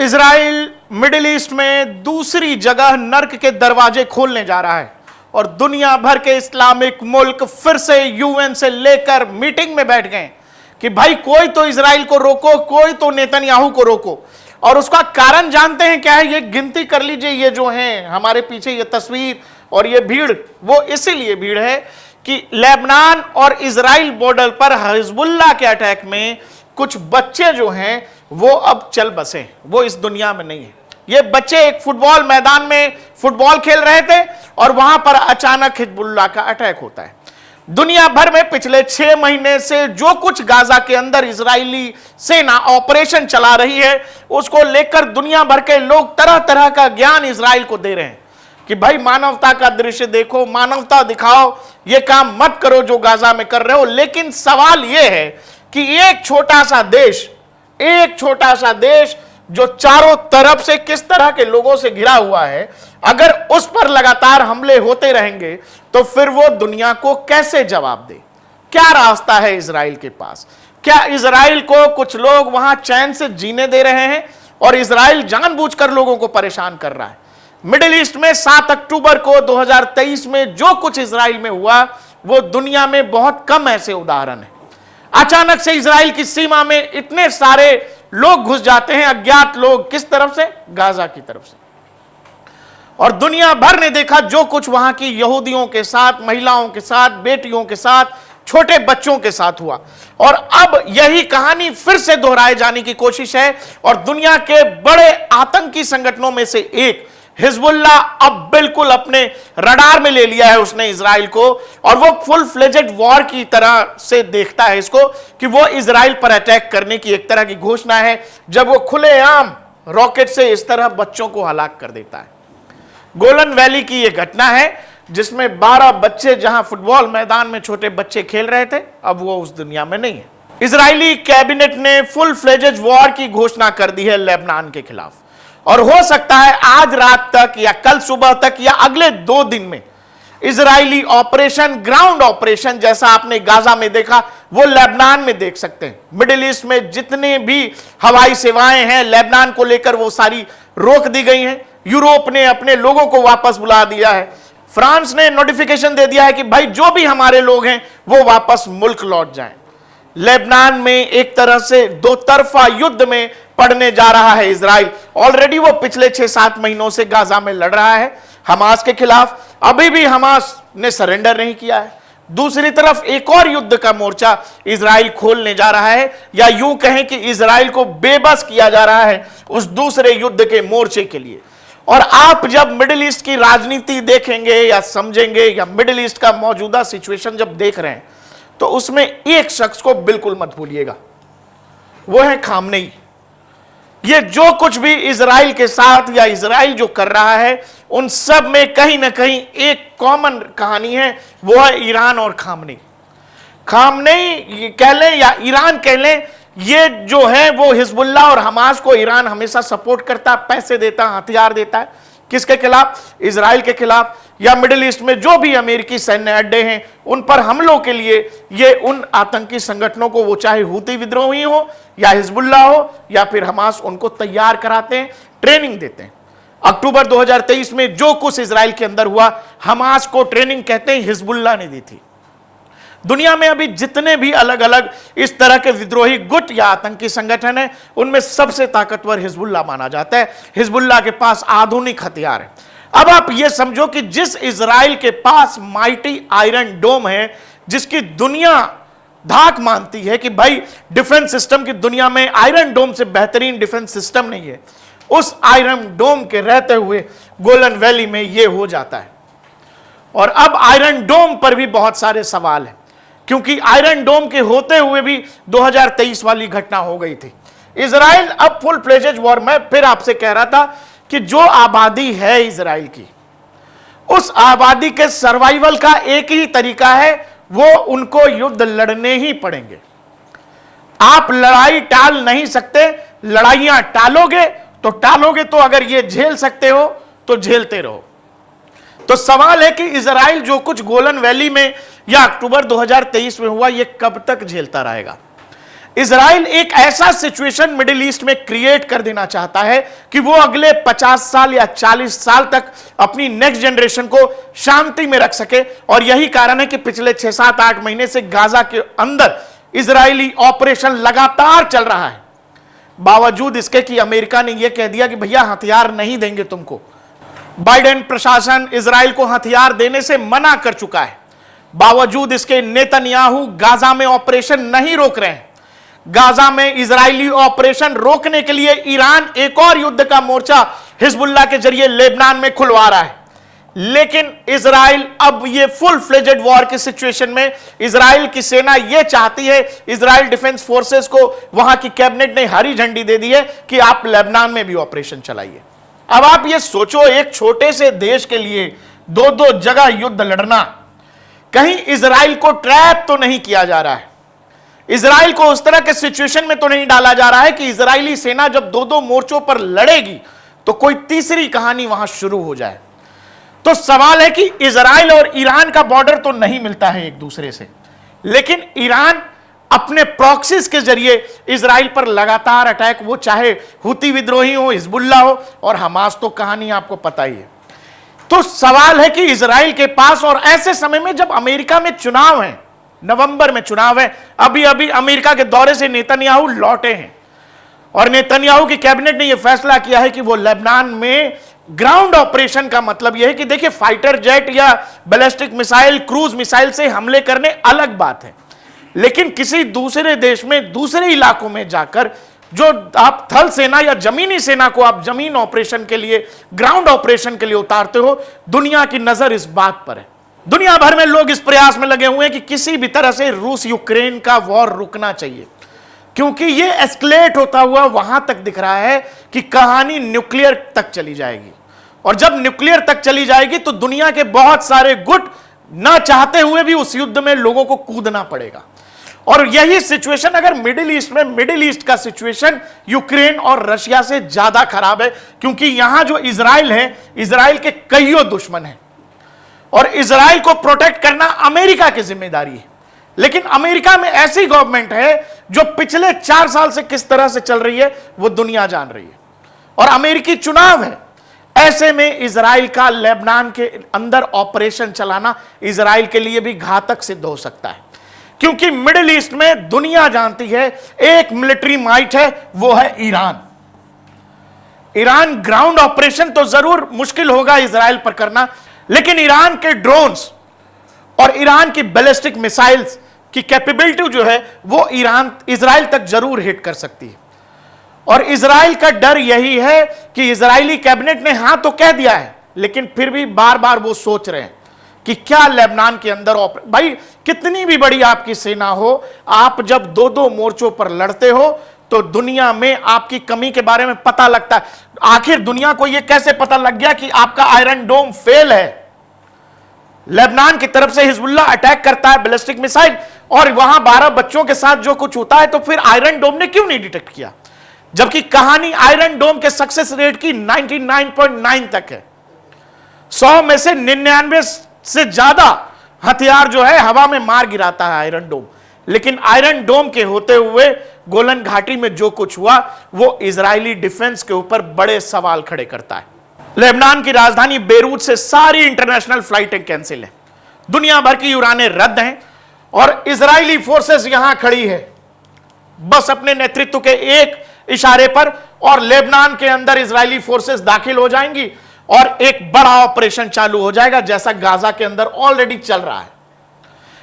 Israel middle east में दूसरी जगह नर्क के दरवाजे खोलने जा रहा है और दुनिया भर के इस्लामिक मुल्क फिर से यूएन से लेकर मीटिंग में बैठ गए कि भाई कोई तो इजराइल को रोको, कोई तो नेतन्याहू को रोको। और उसका कारण जानते हैं क्या है? ये गिनती कर लीजिए, ये जो है हमारे पीछे ये तस्वीर और ये भीड़, वो इसीलिए भीड़ है कि लेबनान और इजराइल बॉर्डर पर हिजबुल्लाह के अटैक में कुछ बच्चे जो हैं वो अब चल बसे, वो इस दुनिया में नहीं है। ये बच्चे एक फुटबॉल मैदान में फुटबॉल खेल रहे थे और वहां पर अचानक हिजबुल्लाह का अटैक होता है। दुनिया भर में पिछले 6 महीने से जो कुछ गाजा के अंदर इजरायली सेना ऑपरेशन चला रही है, उसको लेकर दुनिया भर के लोग तरह तरह का ज्ञान इजराइल को दे रहे हैं कि भाई मानवता का दृश्य देखो, मानवता दिखाओ, ये काम मत करो जो गाजा में कर रहे हो। लेकिन सवाल यह है कि एक छोटा सा देश जो चारों तरफ से किस तरह के लोगों से घिरा हुआ है, अगर उस पर लगातार हमले होते रहेंगे तो फिर वो दुनिया को कैसे जवाब दे? क्या रास्ता है इजराइल के पास? क्या इजराइल को कुछ लोग वहां चैन से जीने दे रहे हैं और इजराइल जानबूझकर लोगों को परेशान कर रहा है? मिडिल ईस्ट में 7 अक्टूबर को 2023 में जो कुछ इजराइल में हुआ, वो दुनिया में बहुत कम ऐसे उदाहरण है। अचानक से इजराइल की सीमा में इतने सारे लोग घुस जाते हैं, अज्ञात लोग, किस तरफ से? गाजा की तरफ से। और दुनिया भर ने देखा जो कुछ वहां की यहूदियों के साथ, महिलाओं के साथ, बेटियों के साथ, छोटे बच्चों के साथ हुआ। और अब यही कहानी फिर से दोहराए जाने की कोशिश है और दुनिया के बड़े आतंकी संगठनों में से एक हिजबुल्लाह अब बिल्कुल अपने रडार में ले लिया है उसने इजराइल को, और वो फुल फ्लेजेड वॉर की तरह से देखता है इसको कि वो इजराइल पर अटैक करने की एक तरह की घोषणा है, जब वो खुलेआम रॉकेट से इस तरह बच्चों को हलाक कर देता है। गोलन वैली की यह घटना है जिसमें 12 बच्चे, जहां फुटबॉल मैदान में छोटे बच्चे खेल रहे थे, अब वो उस दुनिया में नहीं है। इजरायली कैबिनेट ने फुल फ्लेजेड वॉर की घोषणा कर दी है लेबनान के खिलाफ, और हो सकता है आज रात तक या कल सुबह तक या अगले 2 दिन में इजरायली ऑपरेशन, ग्राउंड ऑपरेशन जैसा आपने गाजा में देखा, वो लेबनान में देख सकते हैं। मिडिल ईस्ट में जितने भी हवाई सेवाएं हैं लेबनान को लेकर, वो सारी रोक दी गई हैं। यूरोप ने अपने लोगों को वापस बुला दिया है। फ्रांस ने नोटिफिकेशन दे दिया है कि भाई जो भी हमारे लोग हैं वो वापस मुल्क लौट जाएं। लेबनान में एक तरह से 2 तरफा युद्ध में पड़ने जा रहा है इजराइल। ऑलरेडी वो पिछले 6-7 महीनों से गाजा में लड़ रहा है हमास के खिलाफ। अभी भी हमास ने सरेंडर नहीं किया है। दूसरी तरफ एक और युद्ध का मोर्चा इजराइल खोलने जा रहा है, या यूं कहें कि इजराइल को बेबस किया जा रहा है उस दूसरे युद्ध के मोर्चे के लिए। और आप जब मिडिल ईस्ट की राजनीति देखेंगे या समझेंगे, या मिडिल ईस्ट का मौजूदा सिचुएशन जब देख रहे हैं, तो उसमें एक शख्स को बिल्कुल मत भूलिएगा, वो है खामनेई। ये जो कुछ भी इजराइल के साथ या इजराइल जो कर रहा है, उन सब में कहीं ना कहीं एक कॉमन कहानी है, वो है ईरान और खामनेई। खामनेई कह लें या ईरान कह लें, ये जो है वो हिजबुल्लाह और हमास को ईरान हमेशा सपोर्ट करता है, पैसे देता है, हथियार देता है। किसके खिलाफ? इजराइल के खिलाफ। या मिडिल ईस्ट में जो भी अमेरिकी सैन्य अड्डे हैं उन पर हमलों के लिए ये उन आतंकी संगठनों को, वो चाहे हूती विद्रोही हो या हिजबुल्लाह हो या फिर हमास, उनको तैयार कराते हैं, ट्रेनिंग देते हैं। अक्टूबर 2023 में जो कुछ इजराइल के अंदर हुआ, हमास को ट्रेनिंग कहते हैं हिजबुल्लाह ने दी थी। दुनिया में अभी जितने भी अलग अलग इस तरह के विद्रोही गुट या आतंकी संगठन है, उनमें सबसे ताकतवर हिजबुल्लाह माना जाता है। हिजबुल्लाह के पास आधुनिक हथियार है। अब आप ये समझो कि जिस इजराइल के पास माइटी आयरन डोम है, जिसकी दुनिया धाक मानती है कि भाई डिफेंस सिस्टम की दुनिया में आयरन डोम से बेहतरीन डिफेंस सिस्टम नहीं है, उस आयरन डोम के रहते हुए गोलन वैली में यह हो जाता है। और अब आयरन डोम पर भी बहुत सारे सवाल हैं, क्योंकि आयरन डोम के होते हुए भी 2023 वाली घटना हो गई थी। इजराइल अब फुल फ्लेजेड वॉर में, फिर आपसे कह रहा था कि जो आबादी है इजराइल की, उस आबादी के सर्वाइवल का एक ही तरीका है, वो उनको युद्ध लड़ने ही पड़ेंगे। आप लड़ाई टाल नहीं सकते। लड़ाइयां टालोगे तो अगर ये झेल सकते हो तो झेलते रहो। तो सवाल है कि इजराइल जो कुछ गोलन वैली में या अक्टूबर 2023 में हुआ, ये कब तक झेलता रहेगा? इजराइल एक ऐसा सिचुएशन मिडिल ईस्ट में क्रिएट कर देना चाहता है कि वो अगले 50 साल या 40 साल तक अपनी नेक्स्ट जनरेशन को शांति में रख सके। और यही कारण है कि पिछले 6, 7, 8 महीने से गाजा के अंदर इजरायली ऑपरेशन लगातार चल रहा है, बावजूद इसके कि अमेरिका ने यह कह दिया कि भैया हथियार नहीं देंगे तुमको। बाइडेन प्रशासन इजराइल को हथियार देने से मना कर चुका है, बावजूद इसके नेतन्याहू गाजा में ऑपरेशन नहीं रोक रहे हैं। गाजा में इजरायली ऑपरेशन रोकने के लिए ईरान एक और युद्ध का मोर्चा हिजबुल्लाह के जरिए लेबनान में खुलवा रहा है। लेकिन इजराइल अब ये फुल फ्लेजेड वॉर की सिचुएशन में इजराइल की सेना ये चाहती है, इजराइल डिफेंस फोर्सेस को वहां की कैबिनेट ने हरी झंडी दे दी है कि आप लेबनान में भी ऑपरेशन चलाइए। अब आप ये सोचो, एक छोटे से देश के लिए 2-2 जगह युद्ध लड़ना, कहीं इजराइल को ट्रैप तो नहीं किया जा रहा है, इजराइल को उस तरह के सिचुएशन में तो नहीं डाला जा रहा है कि इजरायली सेना जब 2-2 मोर्चों पर लड़ेगी तो कोई तीसरी कहानी वहां शुरू हो जाए। तो सवाल है कि इजराइल और ईरान का बॉर्डर तो नहीं मिलता है एक दूसरे से, लेकिन ईरान अपने प्रॉक्सीज के जरिए इजराइल पर लगातार अटैक, वो चाहे हुती विद्रोही हो, हिजबुल्लाह हो और हमास, तो कहानी आपको पता ही है। तो सवाल है कि इजराइल के पास, और ऐसे समय में जब अमेरिका में चुनाव है, नवंबर में चुनाव है, अभी अभी अमेरिका के दौरे से नेतन्याहू लौटे हैं और नेतन्याहू की कैबिनेट ने यह फैसला किया है कि वो लेबनान में ग्राउंड ऑपरेशन का मतलब यह है कि देखिए, फाइटर जेट या बैलिस्टिक मिसाइल, क्रूज मिसाइल से हमले करने अलग बात है, लेकिन किसी दूसरे देश में, दूसरे इलाकों में जाकर जो आप थल सेना या जमीनी सेना को आप जमीन ऑपरेशन के लिए, ग्राउंड ऑपरेशन के लिए उतारते हो, दुनिया की नजर इस बात पर है। दुनिया भर में लोग इस प्रयास में लगे हुए हैं कि किसी भी तरह से रूस यूक्रेन का वॉर रुकना चाहिए, क्योंकि यह एस्केलेट होता हुआ वहां तक दिख रहा है कि कहानी न्यूक्लियर तक चली जाएगी। और जब न्यूक्लियर तक चली जाएगी तो दुनिया के बहुत सारे गुट ना चाहते हुए भी उस युद्ध में लोगों को कूदना पड़ेगा। और यही सिचुएशन अगर मिडिल ईस्ट में, मिडिल ईस्ट का सिचुएशन यूक्रेन और रशिया से ज्यादा खराब है, क्योंकि यहां जो इजराइल है, इजराइल के कईयों दुश्मन हैं और इजराइल को प्रोटेक्ट करना अमेरिका की जिम्मेदारी है। लेकिन अमेरिका में ऐसी गवर्नमेंट है जो पिछले 4 साल से किस तरह से चल रही है वो दुनिया जान रही है, और अमेरिकी चुनाव है। ऐसे में इजराइल का लेबनान के अंदर ऑपरेशन चलाना इजराइल के लिए भी घातक सिद्ध हो सकता है, क्योंकि मिडिल ईस्ट में दुनिया जानती है एक मिलिट्री माइट है, वो है ईरान। ईरान ग्राउंड ऑपरेशन तो जरूर मुश्किल होगा इजराइल पर करना, लेकिन ईरान के ड्रोन्स और ईरान की बैलिस्टिक मिसाइल्स की कैपेबिलिटी जो है वो इजराइल तक जरूर हिट कर सकती है। और इजराइल का डर यही है कि इजरायली कैबिनेट ने हां तो कह दिया है, लेकिन फिर भी बार बार वो सोच रहे हैं कि क्या लेबनान के अंदर भाई कितनी भी बड़ी आपकी सेना हो, आप जब 2-2 मोर्चों पर लड़ते हो तो दुनिया में आपकी कमी के बारे में पता लगता है। आखिर दुनिया को यह कैसे पता लग गया कि आपका आयरन डोम फेल है? लेबनान की तरफ से हिजबुल्लाह अटैक करता है बैलिस्टिक मिसाइल, और वहां 12 बच्चों के साथ जो कुछ होता है, तो फिर आयरन डोम ने क्यों नहीं डिटेक्ट किया? जबकि कहानी आयरन डोम के सक्सेस रेट की 99.9 तक है। 100 में से 99 से ज्यादा हथियार जो है हवा में मार गिराता है आयरन डोम। लेकिन आयरन डोम के होते हुए गोलन घाटी में जो कुछ हुआ वो इजरायली डिफेंस के ऊपर बड़े सवाल खड़े करता है। लेबनान की राजधानी बेरूत से सारी इंटरनेशनल फ्लाइटें कैंसिल हैं, दुनिया भर की उड़ानें रद्द हैं, और इजरायली फोर्सेस यहां खड़ी है बस अपने नेतृत्व के एक इशारे पर, और लेबनान के अंदर इजरायली फोर्सेस दाखिल हो जाएंगी और एक बड़ा ऑपरेशन चालू हो जाएगा, जैसा गाजा के अंदर ऑलरेडी चल रहा है।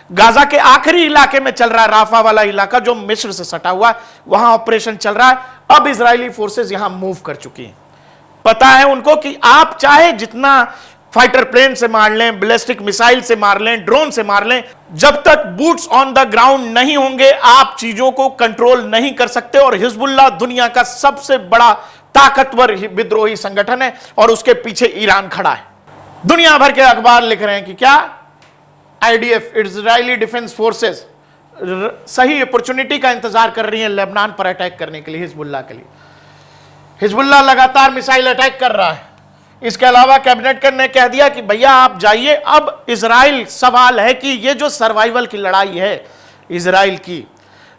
गाजा के आखिरी इलाके में चल रहा है, राफा वाला इलाका जो मिस्र से सटा हुआ है, वहां ऑपरेशन चल रहा है। अब इजरायली फोर्सेस यहां मूव कर चुकी हैं। पता है उनको कि आप चाहे जितना फाइटर प्लेन से मार लें, बैलिस्टिक मिसाइल से मार लें, ड्रोन से मार लें, जब तक बूट्स ऑन द ग्राउंड नहीं होंगे आप चीजों को कंट्रोल नहीं कर सकते। और हिजबुल्लाह दुनिया का सबसे बड़ा ताकतवर विद्रोही संगठन है और उसके पीछे ईरान खड़ा है। दुनिया भर के अखबार लिख रहे हैं कि क्या आईडीएफ, इजरायली डिफेंस फोर्सेस सही अपॉर्चुनिटी का इंतजार कर रही है लेबनान पर अटैक करने के लिए, हिजबुल्लाह के लिए। हिजबुल्लाह लगातार मिसाइल अटैक कर रहा है। इसके अलावा कैबिनेट ने कह दिया कि भैया आप जाइए। अब इजराइल, सवाल है कि ये जो सर्वाइवल की लड़ाई है इजराइल की,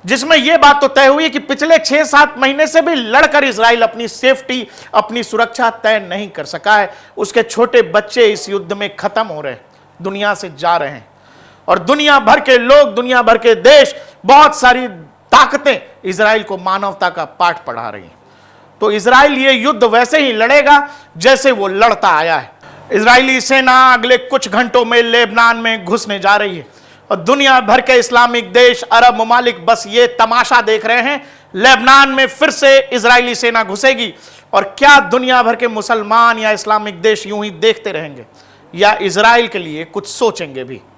जिसमें यह बात तो तय हुई कि पिछले 6-7 महीने से भी लड़कर इजराइल अपनी सेफ्टी, अपनी सुरक्षा तय नहीं कर सका है। उसके छोटे बच्चे इस युद्ध में खत्म हो रहे हैं, दुनिया से जा रहे हैं, और दुनिया भर के लोग, दुनिया भर के देश, बहुत सारी ताकतें इजराइल को मानवता का पाठ पढ़ा रही हैं। तो इजराइल ये युद्ध वैसे ही लड़ेगा जैसे वो लड़ता आया है। इजरायली सेना अगले कुछ घंटों में लेबनान में घुसने जा रही है, और दुनिया भर के इस्लामिक देश, अरब ममालिक बस ये तमाशा देख रहे हैं। लेबनान में फिर से इजरायली सेना घुसेगी, और क्या दुनिया भर के मुसलमान या इस्लामिक देश यूं ही देखते रहेंगे, या इजराइल के लिए कुछ सोचेंगे भी?